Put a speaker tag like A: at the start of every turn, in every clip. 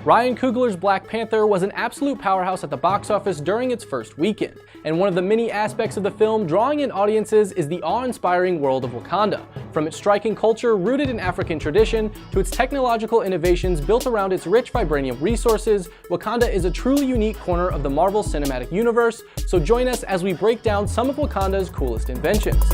A: Ryan Coogler's Black Panther was an absolute powerhouse at the box office during its first weekend, and one of the many aspects of the film drawing in audiences is the awe-inspiring world of Wakanda. From its striking culture rooted in African tradition to its technological innovations built around its rich vibranium resources, Wakanda is a truly unique corner of the Marvel Cinematic Universe, so join us as we break down some of Wakanda's coolest inventions.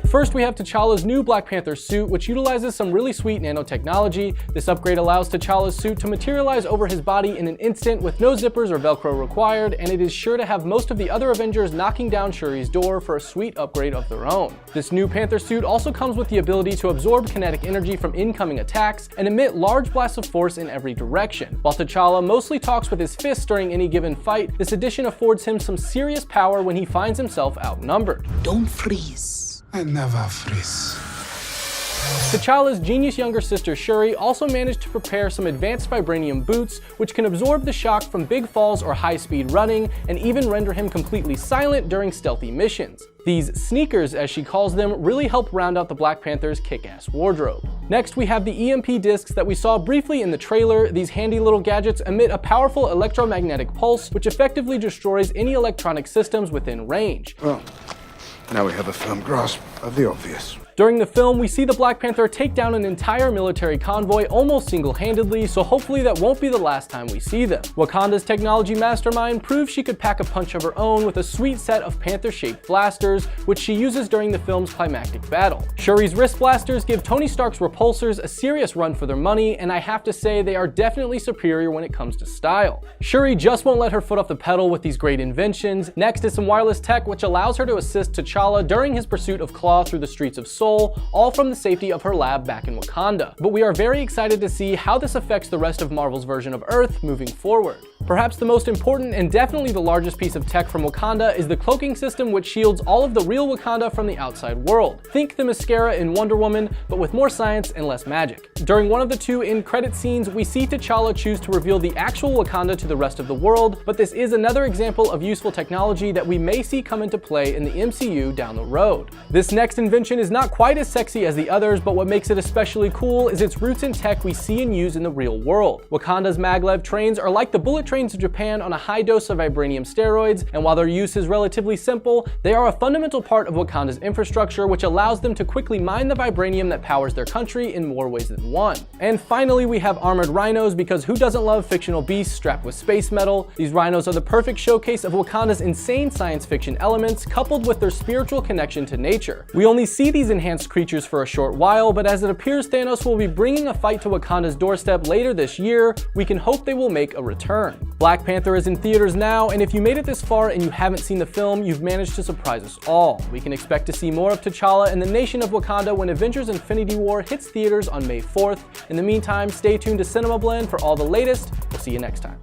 A: First, we have T'Challa's new Black Panther suit, which utilizes some really sweet nanotechnology. This upgrade allows T'Challa's suit to materialize over his body in an instant with no zippers or Velcro required, and it is sure to have most of the other Avengers knocking down Shuri's door for a sweet upgrade of their own. This new Panther suit also comes with the ability to absorb kinetic energy from incoming attacks and emit large blasts of force in every direction. While T'Challa mostly talks with his fists during any given fight, this addition affords him some serious power when he finds himself outnumbered.
B: Don't freeze.
C: I never freeze.
A: T'Challa's genius younger sister Shuri also managed to prepare some advanced vibranium boots, which can absorb the shock from big falls or high-speed running, and even render him completely silent during stealthy missions. These sneakers, as she calls them, really help round out the Black Panther's kick-ass wardrobe. Next, we have the EMP Discs that we saw briefly in the trailer. These handy little gadgets emit a powerful electromagnetic pulse, which effectively destroys any electronic systems within range.
C: Well, now we have a firm grasp of the obvious.
A: During the film, we see the Black Panther take down an entire military convoy almost single-handedly, so hopefully that won't be the last time we see them. Wakanda's technology mastermind proves she could pack a punch of her own with a sweet set of Panther-shaped blasters, which she uses during the film's climactic battle. Shuri's wrist blasters give Tony Stark's repulsors a serious run for their money, and I have to say they are definitely superior when it comes to style. Shuri just won't let her foot off the pedal with these great inventions. Next is some wireless tech which allows her to assist T'Challa during his pursuit of Claw through the streets of Seoul, all from the safety of her lab back in Wakanda. But we are very excited to see how this affects the rest of Marvel's version of Earth moving forward. Perhaps the most important and definitely the largest piece of tech from Wakanda is the cloaking system, which shields all of the real Wakanda from the outside world. Think the mascara in Wonder Woman, but with more science and less magic. During one of the two end-credit scenes, we see T'Challa choose to reveal the actual Wakanda to the rest of the world, but this is another example of useful technology that we may see come into play in the MCU down the road. This next invention is not quite as sexy as the others, but what makes it especially cool is its roots in tech we see and use in the real world. Wakanda's Maglev Trains are like the bullet trains of Japan on a high dose of vibranium steroids, and while their use is relatively simple, they are a fundamental part of Wakanda's infrastructure, which allows them to quickly mine the vibranium that powers their country in more ways than one. And finally, we have armored rhinos, because who doesn't love fictional beasts strapped with space metal? These rhinos are the perfect showcase of Wakanda's insane science fiction elements, coupled with their spiritual connection to nature. We only see these enhanced creatures for a short while, but as it appears Thanos will be bringing a fight to Wakanda's doorstep later this year, we can hope they will make a return. Black Panther is in theaters now, and if you made it this far and you haven't seen the film, you've managed to surprise us all. We can expect to see more of T'Challa and the nation of Wakanda when Avengers Infinity War hits theaters on May 4th. In the meantime, stay tuned to CinemaBlend for all the latest. We'll see you next time.